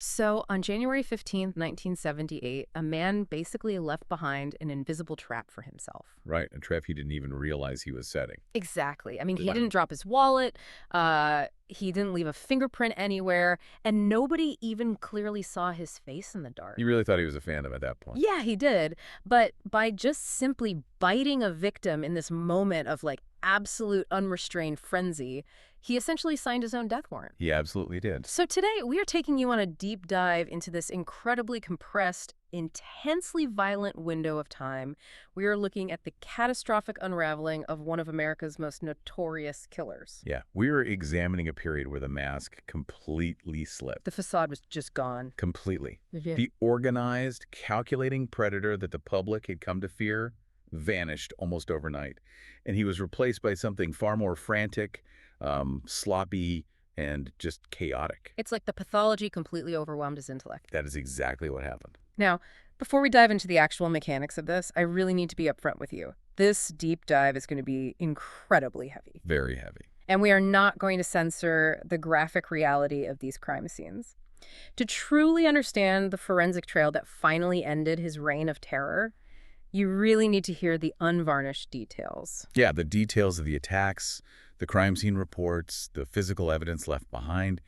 So, on January 15th, 1978, a man basically left behind an invisible trap for himself. Right, a trap he didn't even realize he was setting. Exactly. I mean, he Wow. didn't drop his wallet, he didn't leave a fingerprint anywhere, and nobody even clearly saw his face in the dark. You really thought he was a phantom at that point. Yeah, he did. But by just simply biting a victim in this moment of like absolute unrestrained frenzy, he essentially signed his own death warrant. He absolutely did. So today we are taking you on a deep dive into this incredibly compressed, intensely violent window of time. We are looking at the catastrophic unraveling of one of America's most notorious killers. Yeah, we were examining a period where the mask completely slipped. The facade was just gone. Completely. Yeah. The organized, calculating predator that the public had come to fear vanished almost overnight. And he was replaced by something far more frantic, sloppy, and just chaotic. It's like the pathology completely overwhelmed his intellect. That is exactly what happened. Now, before we dive into the actual mechanics of this, I really need to be upfront with you. This deep dive is going to be incredibly heavy. Very heavy. And we are not going to censor the graphic reality of these crime scenes. To truly understand the forensic trail that finally ended his reign of terror, you really need to hear the unvarnished details. Yeah, the details of the attacks, the crime scene reports, the physical evidence left behind.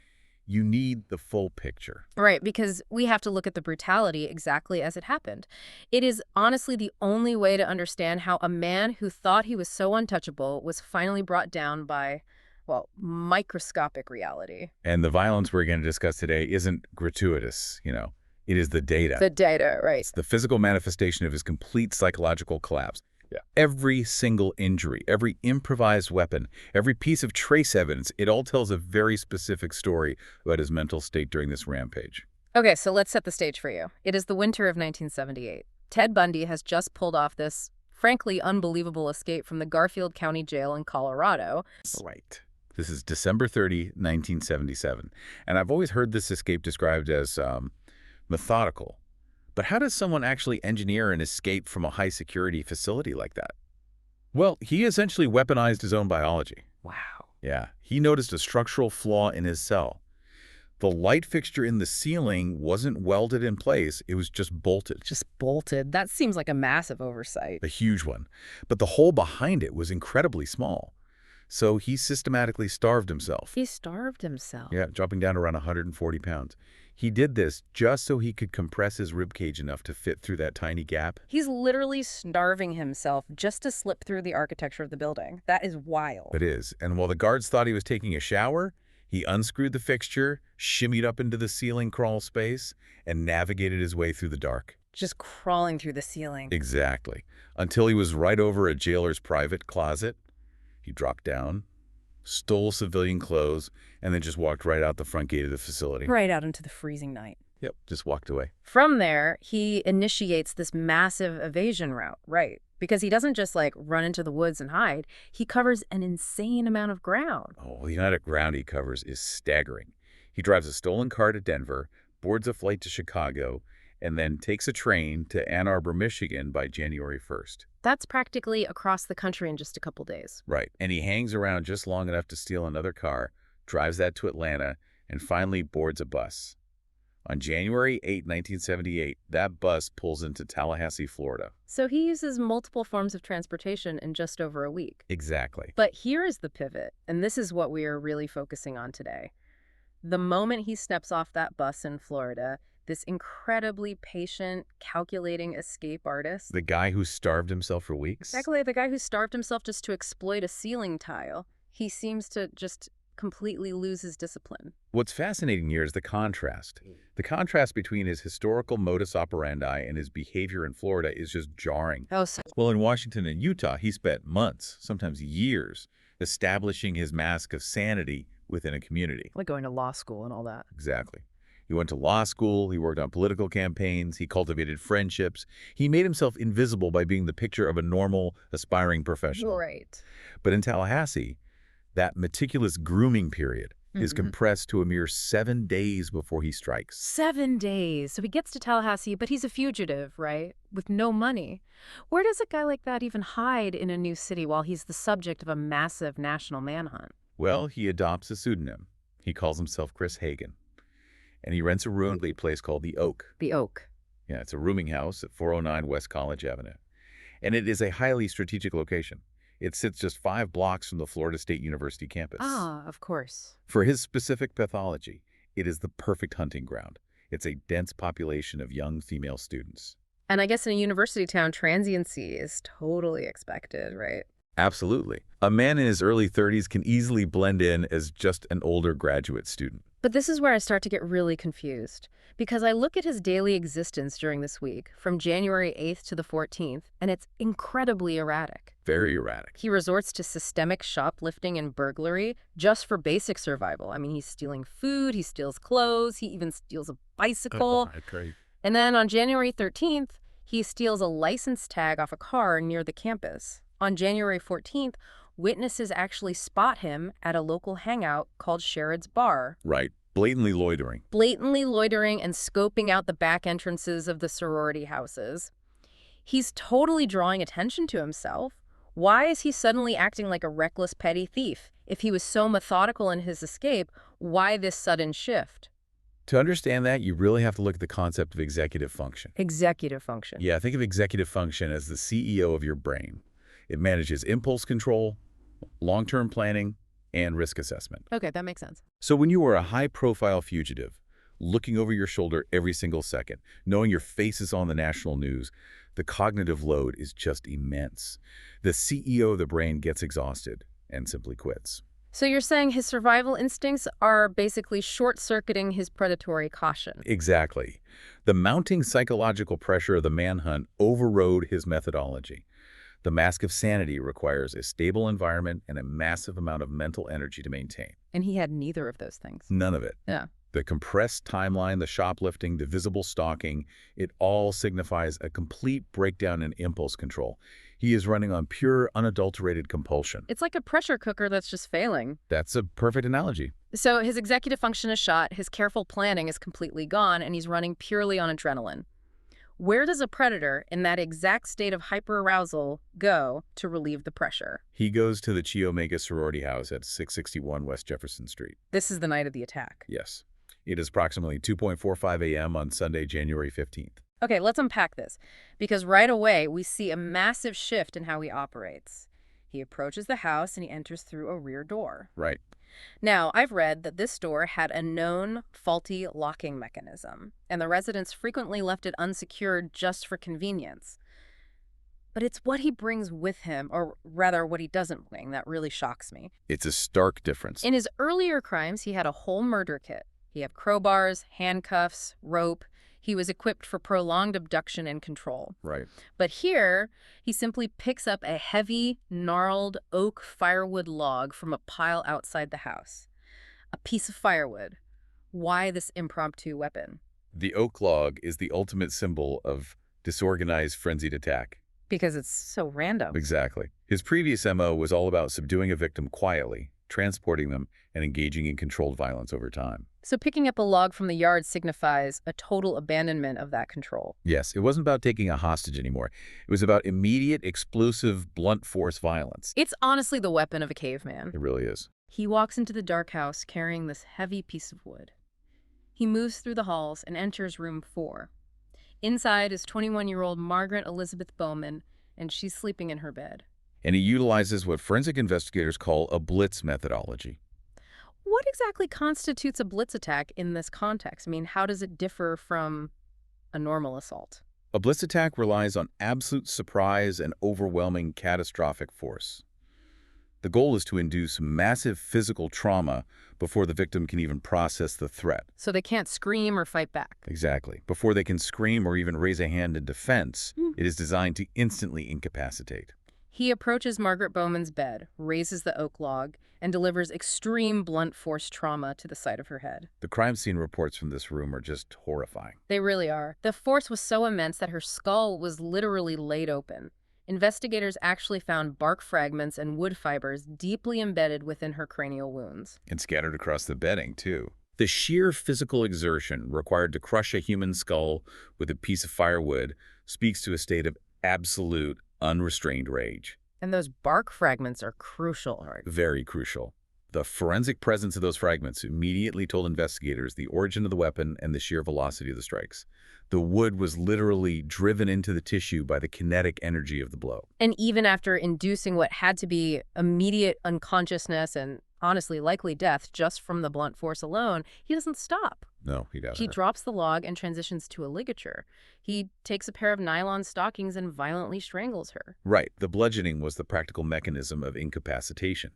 You need the full picture. Right, because we have to look at the brutality exactly as it happened. It is honestly the only way to understand how a man who thought he was so untouchable was finally brought down by, well, microscopic reality. And the violence we're going to discuss today isn't gratuitous, It is the data. The data, right. It's the physical manifestation of his complete psychological collapse. Yeah. Every single injury, every improvised weapon, every piece of trace evidence, it all tells a very specific story about his mental state during this rampage. Okay, so let's set the stage for you. It is the winter of 1978. Ted Bundy has just pulled off this, frankly, unbelievable escape from the Garfield County Jail in Colorado. Right. This is December 30, 1977. And I've always heard this escape described as methodical. But how does someone actually engineer an escape from a high-security facility like that? Well, he essentially weaponized his own biology. Wow. Yeah, he noticed a structural flaw in his cell. The light fixture in the ceiling wasn't welded in place, it was just bolted. Just bolted. That seems like a massive oversight. A huge one. But the hole behind it was incredibly small. So he systematically starved himself. He starved himself. Yeah, dropping down to around 140 pounds. He did this just so he could compress his ribcage enough to fit through that tiny gap. He's literally starving himself just to slip through the architecture of the building. That is wild. It is. And while the guards thought he was taking a shower, he unscrewed the fixture, shimmied up into the ceiling crawl space, and navigated his way through the dark. Just crawling through the ceiling. Exactly. Until he was right over a jailer's private closet. He dropped down, stole civilian clothes, and then just walked right out the front gate of the facility. Right out into the freezing night. Yep, just walked away. From there, he initiates this massive evasion route, right? Because he doesn't just like run into the woods and hide. He covers an insane amount of ground. Oh, the amount of ground he covers is staggering. He drives a stolen car to Denver, boards a flight to Chicago, and then takes a train to Ann Arbor, Michigan by January 1st. That's practically across the country in just a couple days. Right. And he hangs around just long enough to steal another car, drives that to Atlanta, and finally boards a bus. On January 8, 1978, that bus pulls into Tallahassee, Florida. So he uses multiple forms of transportation in just over a week. Exactly. But here is the pivot, and this is what we are really focusing on today. The moment he steps off that bus in Florida, this incredibly patient, calculating escape artist. The guy who starved himself for weeks? Exactly, the guy who starved himself just to exploit a ceiling tile. He seems to just completely lose his discipline. What's fascinating here is the contrast. The contrast between his historical modus operandi and his behavior in Florida is just jarring. Oh, so Well, in Washington and Utah, he spent months, sometimes years, establishing his mask of sanity within a community. like going to law school and all that. Exactly. He went to law school, he worked on political campaigns, he cultivated friendships. He made himself invisible by being the picture of a normal, aspiring professional. Right. But in Tallahassee, that meticulous grooming period is compressed to a mere 7 days before he strikes. 7 days. So he gets to Tallahassee, but he's a fugitive, right? With no money. Where does a guy like that even hide in a new city while he's the subject of a massive national manhunt? Well, he adopts a pseudonym. He calls himself Chris Hagen. and he rents a room at a place called the Oak. The Oak. Yeah, it's a rooming house at 409 West College Avenue. And it is a highly strategic location. It sits just 5 blocks from the Florida State University campus. Ah, of course. For his specific pathology, it is the perfect hunting ground. It's a dense population of young female students. And I guess in a university town, transiency is totally expected, right? Absolutely. A man in his early 30s can easily blend in as just an older graduate student. But this is where I start to get really confused, because I look at his daily existence during this week, from January 8th to the 14th, and it's incredibly erratic. Very erratic. He resorts to systemic shoplifting and burglary just for basic survival. I mean, he's stealing food, he steals clothes, he even steals a bicycle. Great. And then on January 13th, he steals a license tag off a car near the campus. On January 14th, witnesses actually spot him at a local hangout called Sherrod's Bar. Right. Blatantly loitering. Blatantly loitering and scoping out the back entrances of the sorority houses. He's totally drawing attention to himself. Why is he suddenly acting like a reckless petty thief? If he was so methodical in his escape, why this sudden shift? To understand that, you really have to look at the concept of executive function. Executive function. Yeah, think of executive function as the CEO of your brain. It manages impulse control, long-term planning, and risk assessment. Okay, that makes sense. So when you are a high-profile fugitive, looking over your shoulder every single second, knowing your face is on the national news, the cognitive load is just immense. The CEO of the brain gets exhausted and simply quits. So you're saying his survival instincts are basically short-circuiting his predatory caution. Exactly. The mounting psychological pressure of the manhunt overrode his methodology. The mask of sanity requires a stable environment and a massive amount of mental energy to maintain. And he had neither of those things. None of it. Yeah. The compressed timeline, the shoplifting, the visible stalking, it all signifies a complete breakdown in impulse control. He is running on pure, unadulterated compulsion. It's like a pressure cooker that's just failing. That's a perfect analogy. So his executive function is shot, his careful planning is completely gone, and he's running purely on adrenaline. Where does a predator in that exact state of hyperarousal go to relieve the pressure? He goes to the Chi Omega sorority house at 661 West Jefferson Street. This is the night of the attack. Yes. It is approximately 2:45 a.m. on Sunday, January 15th. Okay, let's unpack this, because right away we see a massive shift in how he operates. He approaches the house and he enters through a rear door. Right. Now, I've read that this door had a known faulty locking mechanism, and the residents frequently left it unsecured just for convenience. But it's what he brings with him, or rather what he doesn't bring, that really shocks me. It's a stark difference. In his earlier crimes, he had a whole murder kit. He had crowbars, handcuffs, rope. He was equipped for prolonged abduction and control. Right. But here, he simply picks up a heavy, gnarled oak firewood log from a pile outside the house. A piece of firewood. Why this impromptu weapon? The oak log is the ultimate symbol of disorganized, frenzied attack. Because it's so random. Exactly. His previous MO was all about subduing a victim quietly, transporting them, and engaging in controlled violence over time. So picking up a log from the yard signifies a total abandonment of that control. Yes, it wasn't about taking a hostage anymore. It was about immediate, explosive, blunt force violence. It's honestly the weapon of a caveman. It really is. He walks into the dark house carrying this heavy piece of wood. He moves through the halls and enters room 4. Inside is 21-year-old Margaret Elizabeth Bowman, and she's sleeping in her bed. And he utilizes what forensic investigators call a blitz methodology. What exactly constitutes a blitz attack in this context? I mean, how does it differ from a normal assault? A blitz attack relies on absolute surprise and overwhelming catastrophic force. The goal is to induce massive physical trauma before the victim can even process the threat. So they can't scream or fight back. Exactly. Before they can scream or even raise a hand in defense, it is designed to instantly incapacitate. He approaches Margaret Bowman's bed, raises the oak log, and delivers extreme blunt force trauma to the side of her head. The crime scene reports from this room are just horrifying. They really are. The force was so immense that her skull was literally laid open. Investigators actually found bark fragments and wood fibers deeply embedded within her cranial wounds. And scattered across the bedding, too. The sheer physical exertion required to crush a human skull with a piece of firewood speaks to a state of absolute, unrestrained rage. And those bark fragments are crucial, right? Very crucial. The forensic presence of those fragments immediately told investigators the origin of the weapon and the sheer velocity of the strikes. The wood was literally driven into the tissue by the kinetic energy of the blow. And even after inducing what had to be immediate unconsciousness and honestly likely death just from the blunt force alone, he doesn't stop. No, he He doesn't. drops the log and transitions to a ligature. He takes a pair of nylon stockings and violently strangles her. Right. The bludgeoning was the practical mechanism of incapacitation,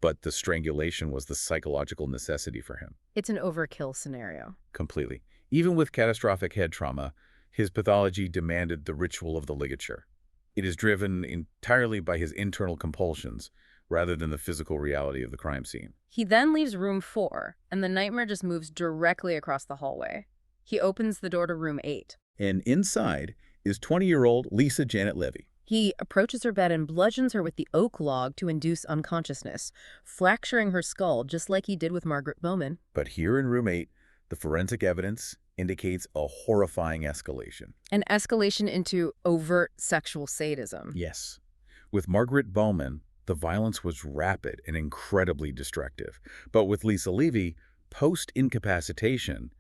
but the strangulation was the psychological necessity for him. It's an overkill scenario. Completely. Even with catastrophic head trauma, his pathology demanded the ritual of the ligature. It is driven entirely by his internal compulsions, rather than the physical reality of the crime scene. He then leaves room 4, and the nightmare just moves directly across the hallway. He opens the door to room 8. And inside is 20-year-old Lisa Janet Levy. He approaches her bed and bludgeons her with the oak log to induce unconsciousness, fracturing her skull just like he did with Margaret Bowman. But here in room 8, the forensic evidence indicates a horrifying escalation. An escalation into overt sexual sadism. Yes. With Margaret Bowman, the violence was rapid and incredibly destructive. But with Lisa Levy, post-incapacitation,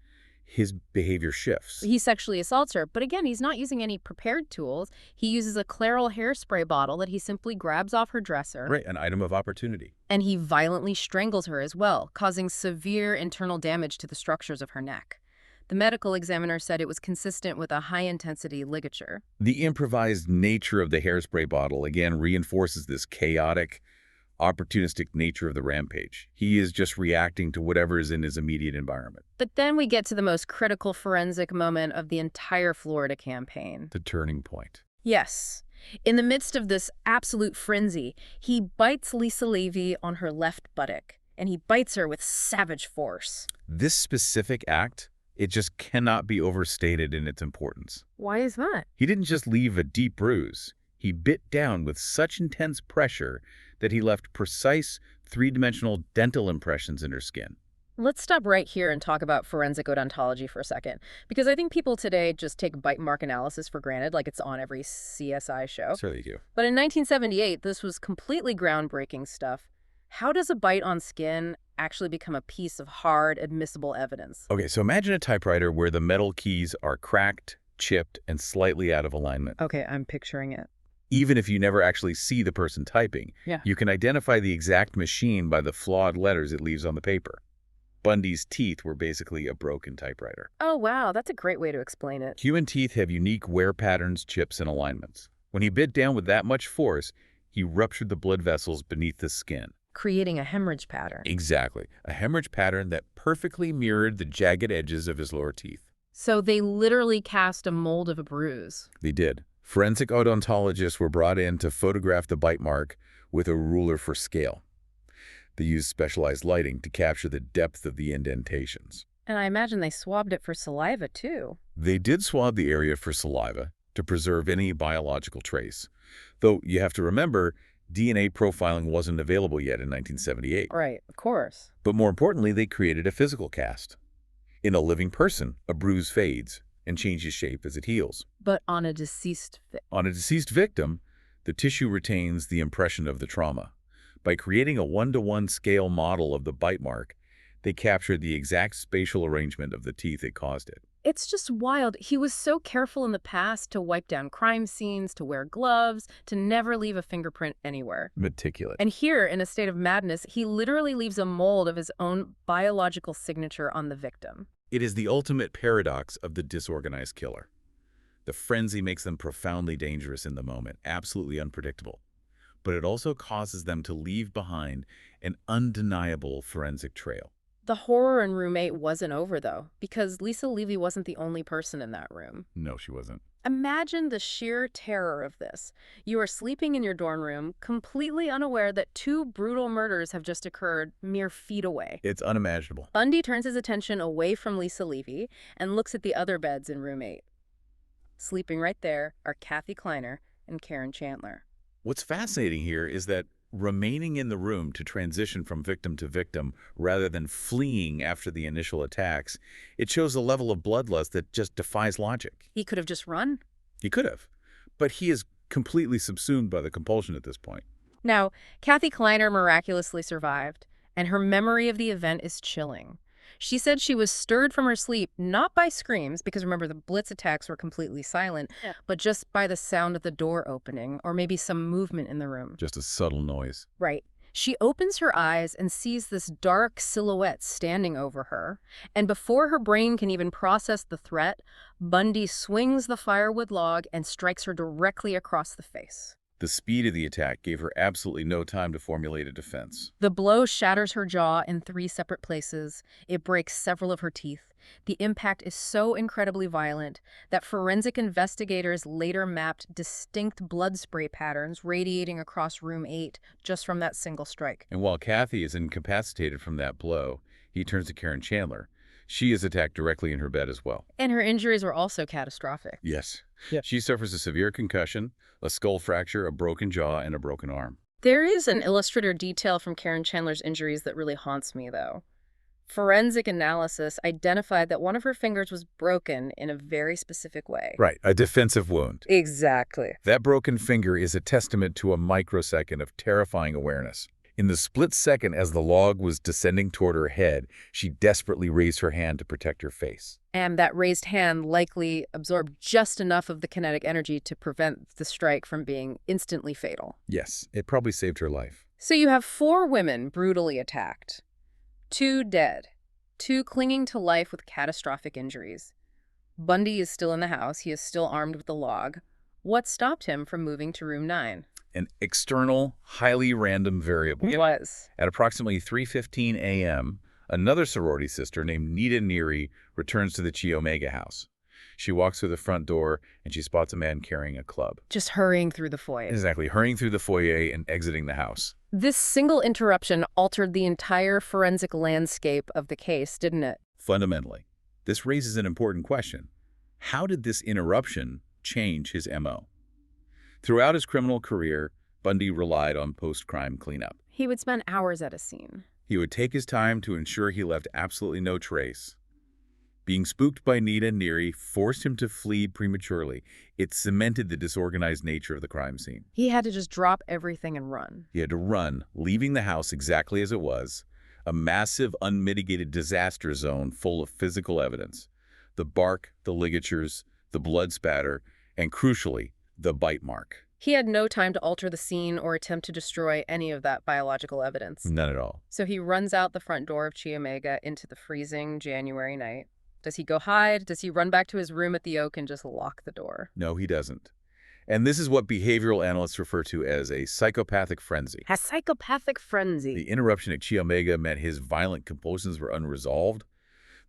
his behavior shifts. He sexually assaults her, but again, he's not using any prepared tools. He uses a Clairol hairspray bottle that he simply grabs off her dresser. Right, an item of opportunity. And he violently strangles her as well, causing severe internal damage to the structures of her neck. The medical examiner said it was consistent with a high-intensity ligature. The improvised nature of the hairspray bottle again reinforces this chaotic, opportunistic nature of the rampage. He is just reacting to whatever is in his immediate environment. But then we get to the most critical forensic moment of the entire Florida campaign. The turning point. Yes. In the midst of this absolute frenzy, he bites Lisa Levy on her left buttock, and he bites her with savage force. This specific act, it just cannot be overstated in its importance. Why is that? He didn't just leave a deep bruise. He bit down with such intense pressure that he left precise, three-dimensional dental impressions in her skin. Let's stop right here and talk about forensic odontology for a second, because I think people today just take bite mark analysis for granted, like it's on every CSI show. Certainly do. But in 1978, this was completely groundbreaking stuff. How does a bite on skin actually become a piece of hard, admissible evidence? Okay, so imagine a typewriter where the metal keys are cracked, chipped, and slightly out of alignment. Okay, I'm picturing it. Even if you never actually see the person typing, Yeah. you can identify the exact machine by the flawed letters it leaves on the paper. Bundy's teeth were basically a broken typewriter. Oh, wow, that's a great way to explain it. Human teeth have unique wear patterns, chips, and alignments. When he bit down with that much force, he ruptured the blood vessels beneath the skin. Creating a hemorrhage pattern. Exactly. A hemorrhage pattern that perfectly mirrored the jagged edges of his lower teeth. So they literally cast a mold of a bruise. They did. Forensic odontologists were brought in to photograph the bite mark with a ruler for scale. They used specialized lighting to capture the depth of the indentations. And I imagine they swabbed it for saliva, too. They did swab the area for saliva to preserve any biological trace. Though you have to remember, DNA profiling wasn't available yet in 1978. Right, of course. But more importantly, they created a physical cast. In a living person, a bruise fades and changes shape as it heals. But on a deceased On a deceased victim, the tissue retains the impression of the trauma. By creating a 1-to-1 scale model of the bite mark, they captured the exact spatial arrangement of the teeth that caused it. It's just wild. He was so careful in the past to wipe down crime scenes, to wear gloves, to never leave a fingerprint anywhere. Meticulous. And here, in a state of madness, he literally leaves a mold of his own biological signature on the victim. It is the ultimate paradox of the disorganized killer. The frenzy makes them profoundly dangerous in the moment, absolutely unpredictable. But it also causes them to leave behind an undeniable forensic trail. The horror in room 8 wasn't over, though, because Lisa Levy wasn't the only person in that room. No, she wasn't. Imagine the sheer terror of this. You are sleeping in your dorm room, completely unaware that 2 brutal murders have just occurred mere feet away. It's unimaginable. Bundy turns his attention away from Lisa Levy and looks at the other beds in room 8. Sleeping right there are Kathy Kleiner and Karen Chandler. What's fascinating here is that remaining in the room to transition from victim to victim rather than fleeing after the initial attacks, it shows a level of bloodlust that just defies logic. He could have just run. He could have, but he is completely subsumed by the compulsion at this point. Now, Kathy Kleiner miraculously survived, and her memory of the event is chilling. She said she was stirred from her sleep not by screams, because remember, the Blitz attacks were completely silent, Yeah. but just by the sound of the door opening or maybe some movement in the room. Just a subtle noise. Right. She opens her eyes and sees this dark silhouette standing over her, and before her brain can even process the threat, Bundy swings the firewood log and strikes her directly across the face. The speed of the attack gave her absolutely no time to formulate a defense. The blow shatters her jaw in 3 separate places. It breaks several of her teeth. The impact is so incredibly violent that forensic investigators later mapped distinct blood spray patterns radiating across room 8 just from that single strike. And while Kathy is incapacitated from that blow, he turns to Karen Chandler. She is attacked directly in her bed as well. And her injuries were also catastrophic. Yes. Yeah. She suffers a severe concussion, a skull fracture, a broken jaw, and a broken arm. There is an illustrator detail from Karen Chandler's injuries that really haunts me, though. Forensic analysis identified that one of her fingers was broken in a very specific way. Right, a defensive wound. Exactly. That broken finger is a testament to a microsecond of terrifying awareness. In the split second as the log was descending toward her head, she desperately raised her hand to protect her face. And that raised hand likely absorbed just enough of the kinetic energy to prevent the strike from being instantly fatal. Yes, it probably saved her life. So you have 4 women brutally attacked, 2 dead, 2 clinging to life with catastrophic injuries. Bundy is still in the house. He is still armed with the log. What stopped him from moving to room 9? An external, highly random variable. It was. At approximately 3:15 a.m., another sorority sister named Nita Neary returns to the Chi Omega house. She walks through the front door and she spots a man carrying a club. Just hurrying through the foyer. Exactly, hurrying through the foyer and exiting the house. This single interruption altered the entire forensic landscape of the case, didn't it? Fundamentally, this raises an important question. How did this interruption change his MO? Throughout his criminal career, Bundy relied on post-crime cleanup. He would spend hours at a scene. He would take his time to ensure he left absolutely no trace. Being spooked by Nita Neary forced him to flee prematurely. It cemented the disorganized nature of the crime scene. He had to just drop everything and run. He had to run, leaving the house exactly as it was, a massive, unmitigated disaster zone full of physical evidence. The bark, the ligatures, the blood spatter, and crucially, the bite mark. He had no time to alter the scene or attempt to destroy any of that biological evidence. None at all. So he runs out the front door of Chi Omega into the freezing January night. Does he go hide? Does he run back to his room at the Oak and just lock the door? No, he doesn't. And this is what behavioral analysts refer to as a psychopathic frenzy. A psychopathic frenzy. The interruption at Chi Omega meant his violent compulsions were unresolved.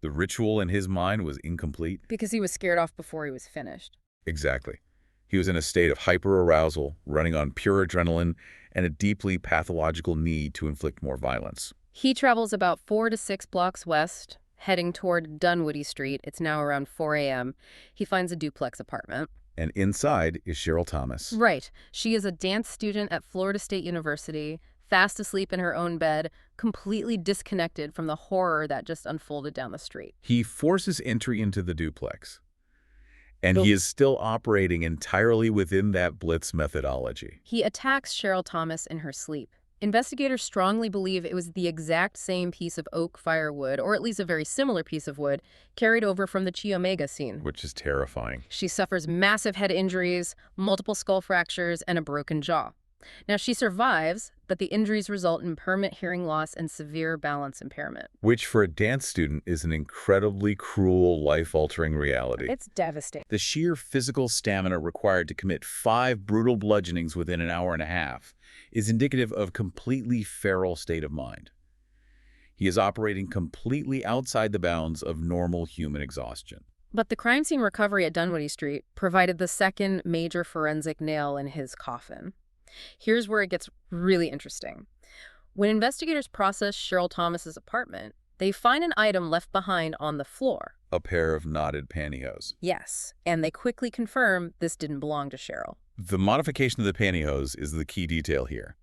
The ritual in his mind was incomplete. Because he was scared off before he was finished. Exactly. He was in a state of hyperarousal, running on pure adrenaline, and a deeply pathological need to inflict more violence. He travels about 4 to 6 blocks west, heading toward Dunwoody Street. It's now around 4 a.m. He finds a duplex apartment. And inside is Cheryl Thomas. Right. She is a dance student at Florida State University, fast asleep in her own bed, completely disconnected from the horror that just unfolded down the street. He forces entry into the duplex. And he is still operating entirely within that Blitz methodology. He attacks Cheryl Thomas in her sleep. Investigators strongly believe it was the exact same piece of oak firewood, or at least a very similar piece of wood, carried over from the Chi Omega scene. Which is terrifying. She suffers massive head injuries, multiple skull fractures, and a broken jaw. Now, she survives, but the injuries result in permanent hearing loss and severe balance impairment. Which, for a dance student, is an incredibly cruel, life-altering reality. It's devastating. The sheer physical stamina required to commit 5 brutal bludgeonings within an hour and a half is indicative of a completely feral state of mind. He is operating completely outside the bounds of normal human exhaustion. But the crime scene recovery at Dunwoody Street provided the second major forensic nail in his coffin. Here's where it gets really interesting. When investigators process Cheryl Thomas's apartment, they find an item left behind on the floor. A pair of knotted pantyhose. Yes, and they quickly confirm this didn't belong to Cheryl. The modification of the pantyhose is the key detail here.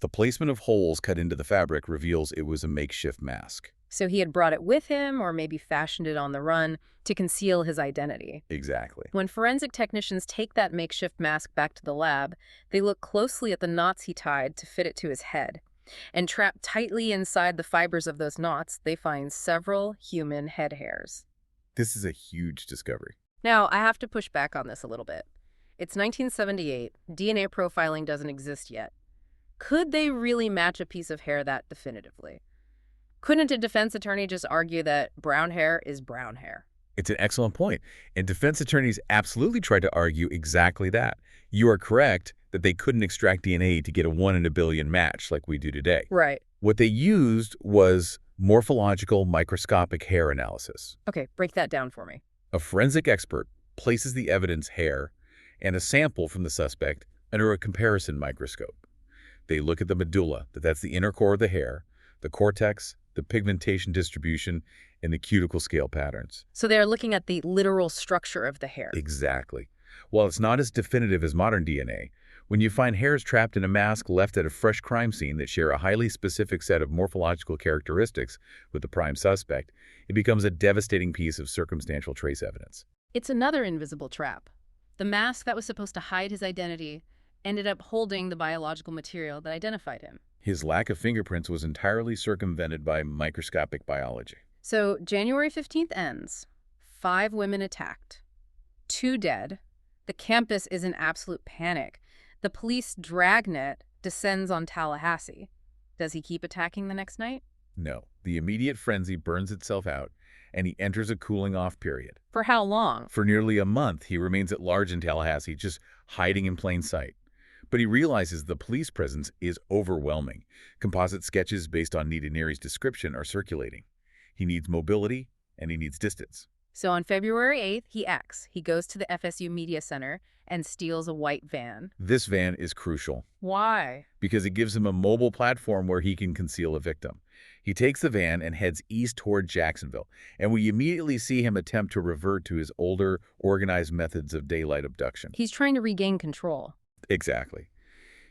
The placement of holes cut into the fabric reveals it was a makeshift mask. So he had brought it with him or maybe fashioned it on the run to conceal his identity. Exactly. When forensic technicians take that makeshift mask back to the lab, they look closely at the knots he tied to fit it to his head. And trapped tightly inside the fibers of those knots, they find several human head hairs. This is a huge discovery. Now, I have to push back on this a little bit. It's 1978. DNA profiling doesn't exist yet. Could they really match a piece of hair that definitively? Couldn't a defense attorney just argue that brown hair is brown hair? It's an excellent point, and defense attorneys absolutely tried to argue exactly that. You are correct that they couldn't extract DNA to get a 1 in a billion match like we do today. Right. What they used was morphological microscopic hair analysis. Okay, break that down for me. A forensic expert places the evidence hair and a sample from the suspect under a comparison microscope. They look at the medulla, that's the inner core of the hair, the cortex, the pigmentation distribution, and the cuticle scale patterns. So they're looking at the literal structure of the hair. Exactly. While it's not as definitive as modern DNA, when you find hairs trapped in a mask left at a fresh crime scene that share a highly specific set of morphological characteristics with the prime suspect, it becomes a devastating piece of circumstantial trace evidence. It's another invisible trap. The mask that was supposed to hide his identity ended up holding the biological material that identified him. His lack of fingerprints was entirely circumvented by microscopic biology. So January 15th ends. 5 women attacked. 2 dead. The campus is in absolute panic. The police dragnet descends on Tallahassee. Does he keep attacking the next night? No. The immediate frenzy burns itself out, and he enters a cooling-off period. For how long? For nearly a month, he remains at large in Tallahassee, just hiding in plain sight. But he realizes the police presence is overwhelming. Composite sketches based on Neri's description are circulating. He needs mobility, and he needs distance. So on February 8th, he acts. He goes to the FSU Media Center and steals a white van. This van is crucial Why? because it gives him a mobile platform where he can conceal a victim. He takes the van and heads east toward Jacksonville, and we immediately see him attempt to revert to his older, organized methods of daylight abduction. He's trying to regain control. Exactly.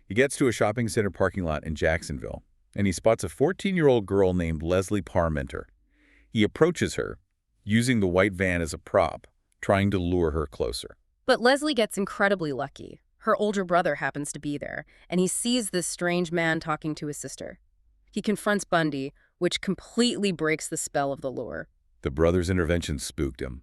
He gets to a shopping center parking lot in Jacksonville, and he spots a 14-year-old girl named Leslie Parmenter. He approaches her, using the white van as a prop, trying to lure her closer. But Leslie gets incredibly lucky. Her older brother happens to be there, and he sees this strange man talking to his sister. He confronts Bundy, which completely breaks the spell of the lure. The brother's intervention spooked him.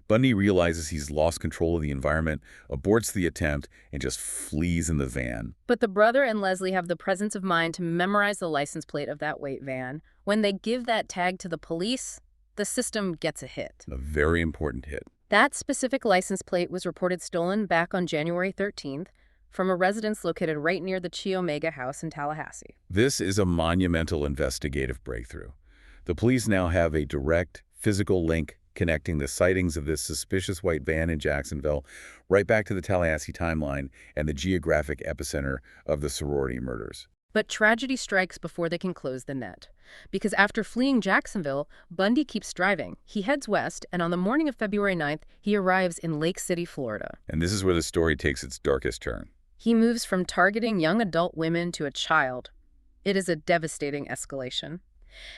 Bundy realizes he's lost control of the environment, aborts the attempt, and just flees in the van. But the brother and Leslie have the presence of mind to memorize the license plate of that white van. When they give that tag to the police, the system gets a hit. A very important hit. That specific license plate was reported stolen back on January 13th from a residence located right near the Chi Omega house in Tallahassee. This is a monumental investigative breakthrough. The police now have a direct, physical link connecting the sightings of this suspicious white van in Jacksonville right back to the Tallahassee timeline and the geographic epicenter of the sorority murders. But tragedy strikes before they can close the net. Because after fleeing Jacksonville, Bundy keeps driving. He heads west, and on the morning of February 9th, he arrives in Lake City, Florida. And this is where the story takes its darkest turn. He moves from targeting young adult women to a child. It is a devastating escalation.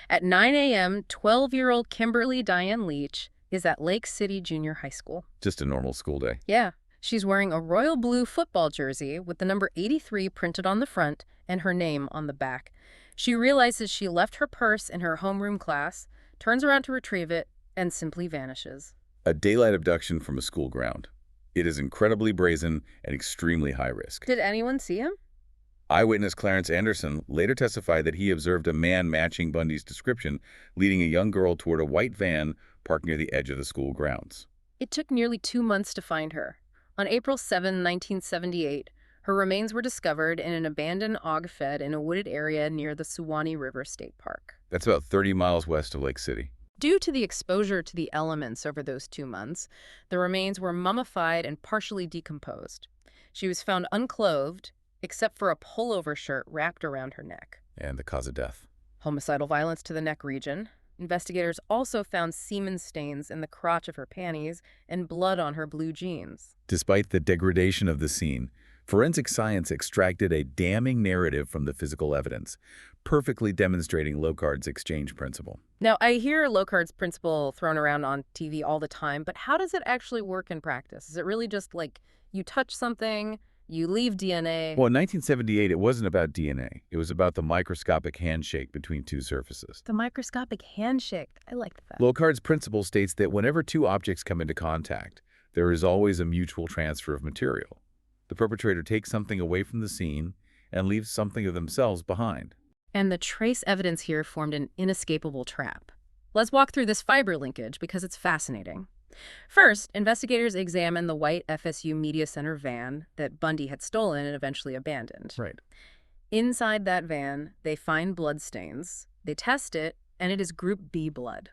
At 9 a.m., 12-year-old Kimberly Diane Leach is at Lake City Junior High School. Just a normal school day. Yeah, she's wearing a royal blue football jersey with the number 83 printed on the front and her name on the back. She realizes she left her purse in her homeroom class, turns around to retrieve it, and simply vanishes. A daylight abduction from a school ground. It is incredibly brazen and extremely high risk. Did anyone see him? Eyewitness Clarence Anderson later testified that he observed a man matching Bundy's description leading a young girl toward a white van parked near the edge of the school grounds. It took nearly 2 months to find her. On April 7, 1978, her remains were discovered in an abandoned og fed in a wooded area near the Suwannee River State Park. That's about 30 miles west of Lake City. Due to the exposure to the elements over those 2 months, the remains were mummified and partially decomposed. She was found unclothed, except for a pullover shirt wrapped around her neck. And the cause of death. Homicidal violence to the neck region. Investigators also found semen stains in the crotch of her panties and blood on her blue jeans. Despite the degradation of the scene, forensic science extracted a damning narrative from the physical evidence, perfectly demonstrating Locard's exchange principle. Now, I hear Locard's principle thrown around on TV all the time, but how does it actually work in practice? Is it really just like you touch something, You leave DNA. Well, in 1978, it wasn't about DNA. It was about the microscopic handshake between two surfaces. The microscopic handshake. I liked that. Locard's principle states that whenever two objects come into contact, there is always a mutual transfer of material. The perpetrator takes something away from the scene and leaves something of themselves behind. And the trace evidence here formed an inescapable trap. Let's walk through this fiber linkage because it's fascinating. First, investigators examine the white FSU Media Center van that Bundy had stolen and eventually abandoned. Right. Inside that van, they find bloodstains. They test it, and it is Group B blood.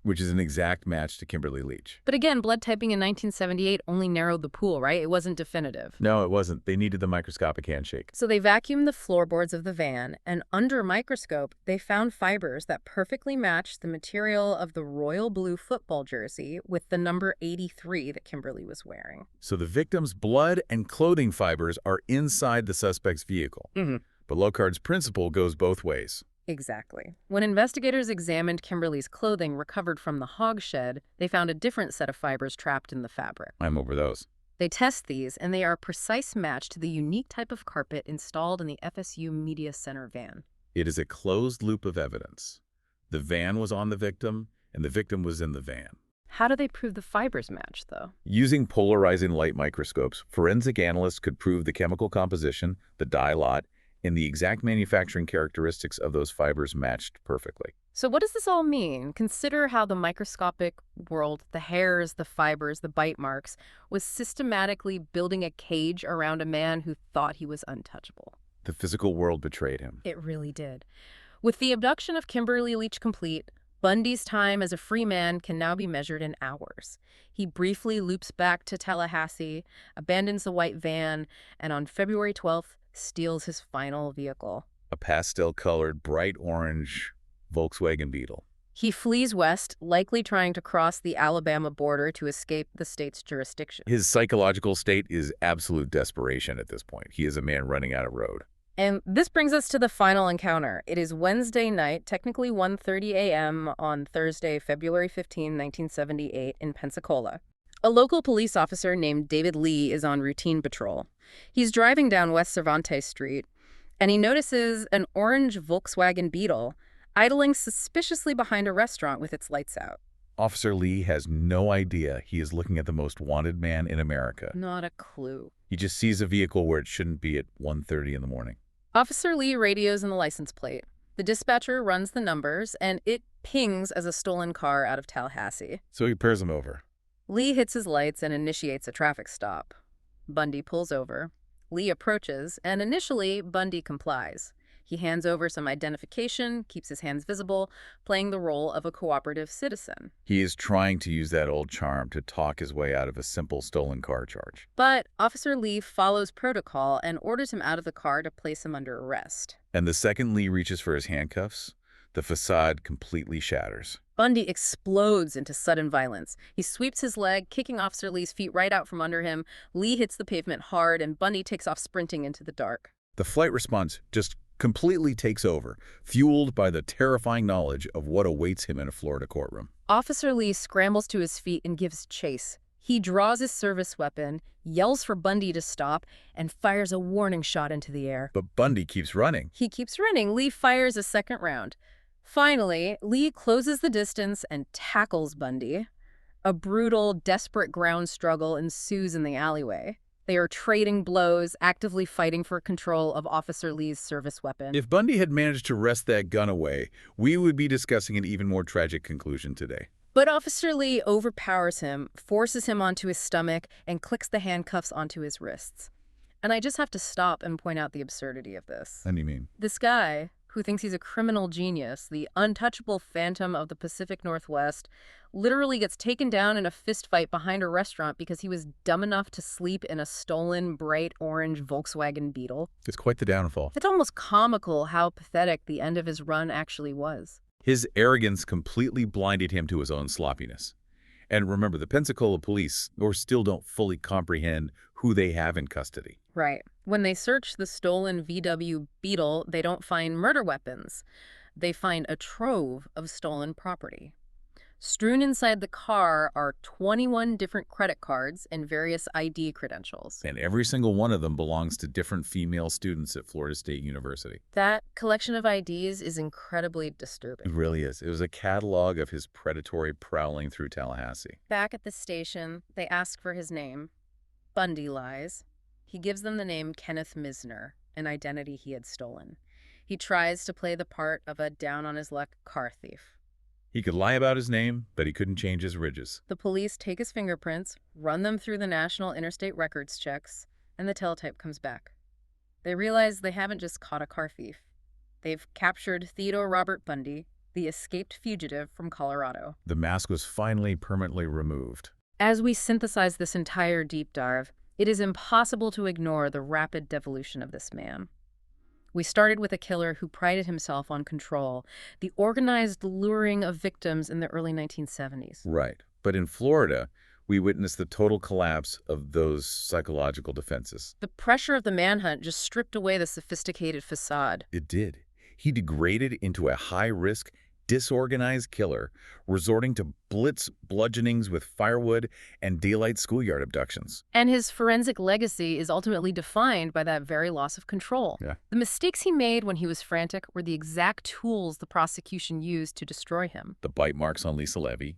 Which is an exact match to Kimberly Leach. But again, blood typing in 1978 only narrowed the pool, right? It wasn't definitive. No, it wasn't. They needed the microscopic handshake. So they vacuumed the floorboards of the van, and under a microscope, they found fibers that perfectly matched the material of the royal blue football jersey with the number 83 that Kimberly was wearing. So the victim's blood and clothing fibers are inside the suspect's vehicle. But Locard's principle goes both ways. Exactly. When investigators examined Kimberly's clothing recovered from the hog shed, they found a different set of fibers trapped in the fabric. I'm over those. They test these, and they are a precise match to the unique type of carpet installed in the FSU Media Center van. It is a closed loop of evidence. The van was on the victim, and the victim was in the van. How do they prove the fibers match, though? Using polarizing light microscopes, forensic analysts could prove the chemical composition, the dye lot, and the exact manufacturing characteristics of those fibers matched perfectly. So what does this all mean? Consider how the microscopic world, the hairs, the fibers, the bite marks, was systematically building a cage around a man who thought he was untouchable. The physical world betrayed him. It really did. With the abduction of Kimberly Leach complete, Bundy's time as a free man can now be measured in hours. He briefly loops back to Tallahassee, abandons the white van, and on February 12th, steals his final vehicle. A pastel-colored, bright orange Volkswagen Beetle. He flees west, likely trying to cross the Alabama border to escape the state's jurisdiction. His psychological state is absolute desperation at this point. He is a man running out of road. And this brings us to the final encounter. It is Wednesday night, technically 1:30 a.m. on Thursday, February 15, 1978, in Pensacola. A local police officer named David Lee is on routine patrol. He's driving down West Cervantes Street, and he notices an orange Volkswagen Beetle idling suspiciously behind a restaurant with its lights out. Officer Lee has no idea he is looking at the most wanted man in America. Not a clue. He just sees a vehicle where it shouldn't be at 1:30 in the morning. Officer Lee radios in the license plate. The dispatcher runs the numbers, and it pings as a stolen car out of Tallahassee. So he pairs him over. Lee hits his lights and initiates a traffic stop. Bundy pulls over. Lee approaches, and initially, Bundy complies. He hands over some identification, keeps his hands visible, playing the role of a cooperative citizen. He is trying to use that old charm to talk his way out of a simple stolen car charge. But Officer Lee follows protocol and orders him out of the car to place him under arrest. And the second Lee reaches for his handcuffs, the facade completely shatters. Bundy explodes into sudden violence. He sweeps his leg, kicking Officer Lee's feet right out from under him. Lee hits the pavement hard, and Bundy takes off sprinting into the dark. The flight response just completely takes over, fueled by the terrifying knowledge of what awaits him in a Florida courtroom. Officer Lee scrambles to his feet and gives chase. He draws his service weapon, yells for Bundy to stop, and fires a warning shot into the air. But Bundy keeps running. He keeps running. Lee fires a second round. Finally, Lee closes the distance and tackles Bundy. A brutal, desperate ground struggle ensues in the alleyway. They are trading blows, actively fighting for control of Officer Lee's service weapon. If Bundy had managed to wrest that gun away, we would be discussing an even more tragic conclusion today. But Officer Lee overpowers him, forces him onto his stomach, and clicks the handcuffs onto his wrists. And I just have to stop and point out the absurdity of this. What do you mean? This guy, who thinks he's a criminal genius, the untouchable phantom of the Pacific Northwest, literally gets taken down in a fistfight behind a restaurant because he was dumb enough to sleep in a stolen, bright orange Volkswagen Beetle. It's quite the downfall. It's almost comical how pathetic the end of his run actually was. His arrogance completely blinded him to his own sloppiness. And remember, the Pensacola police still don't fully comprehend who they have in custody. Right. When they search the stolen VW Beetle, they don't find murder weapons. They find a trove of stolen property. Strewn inside the car are 21 different credit cards and various ID credentials. And every single one of them belongs to different female students at Florida State University. That collection of IDs is incredibly It disturbing. really is. It was a catalog of his predatory prowling through Tallahassee. Back at the station, they ask for his name. Bundy lies. He gives them the name Kenneth Misner, an identity he had stolen. He tries to play the part of a down-on-his-luck car thief. He could lie about his name, but he couldn't change his ridges. The police take his fingerprints, run them through the National Interstate Records checks, and the teletype comes back. They realize they haven't just caught a car thief. They've captured Theodore Robert Bundy, the escaped fugitive from Colorado. The mask was finally permanently removed. As we synthesize this entire deep dive, it is impossible to ignore the rapid devolution of this man. We started with a killer who prided himself on control, the organized luring of victims in the early 1970s. Right. But in Florida, we witnessed the total collapse of those psychological defenses. The pressure of the manhunt just stripped away the sophisticated facade. It did. He degraded into a high-risk, disorganized killer, resorting to blitz bludgeonings with firewood and daylight schoolyard abductions. And his forensic legacy is ultimately defined by that very loss of control. Yeah. The mistakes he made when he was frantic were the exact tools the prosecution used to destroy him. The bite marks on Lisa Levy,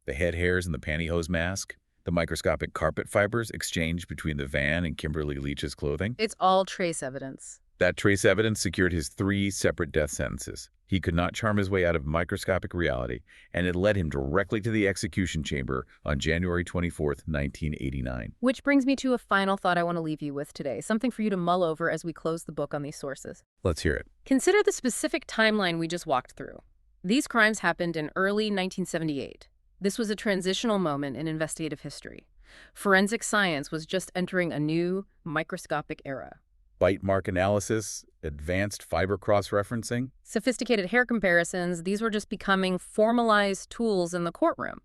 the head hairs in the pantyhose mask, the microscopic carpet fibers exchanged between the van and Kimberly Leach's clothing. It's all trace evidence. That trace evidence secured his 3 separate death sentences. He could not charm his way out of microscopic reality, and it led him directly to the execution chamber on January 24, 1989. Which brings me to a final thought I want to leave you with today, something for you to mull over as we close the book on these sources. Let's hear it. Consider the specific timeline we just walked through. These crimes happened in early 1978. This was a transitional moment in investigative history. Forensic science was just entering a new, microscopic era. Bite mark analysis, advanced fiber cross-referencing. Sophisticated hair comparisons, these were just becoming formalized tools in the courtroom.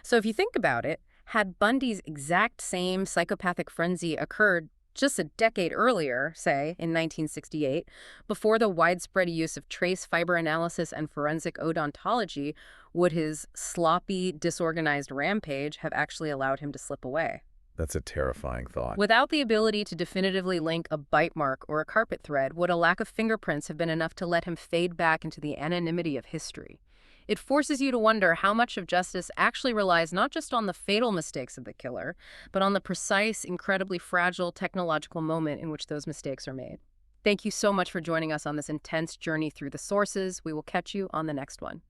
So if you think about it, had Bundy's exact same psychopathic frenzy occurred just a decade earlier, say in 1968, before the widespread use of trace fiber analysis and forensic odontology, would his sloppy, disorganized rampage have actually allowed him to slip away? That's a terrifying thought. Without the ability to definitively link a bite mark or a carpet thread, would a lack of fingerprints have been enough to let him fade back into the anonymity of history? It forces you to wonder how much of justice actually relies not just on the fatal mistakes of the killer, but on the precise, incredibly fragile technological moment in which those mistakes are made. Thank you so much for joining us on this intense journey through the sources. We will catch you on the next one.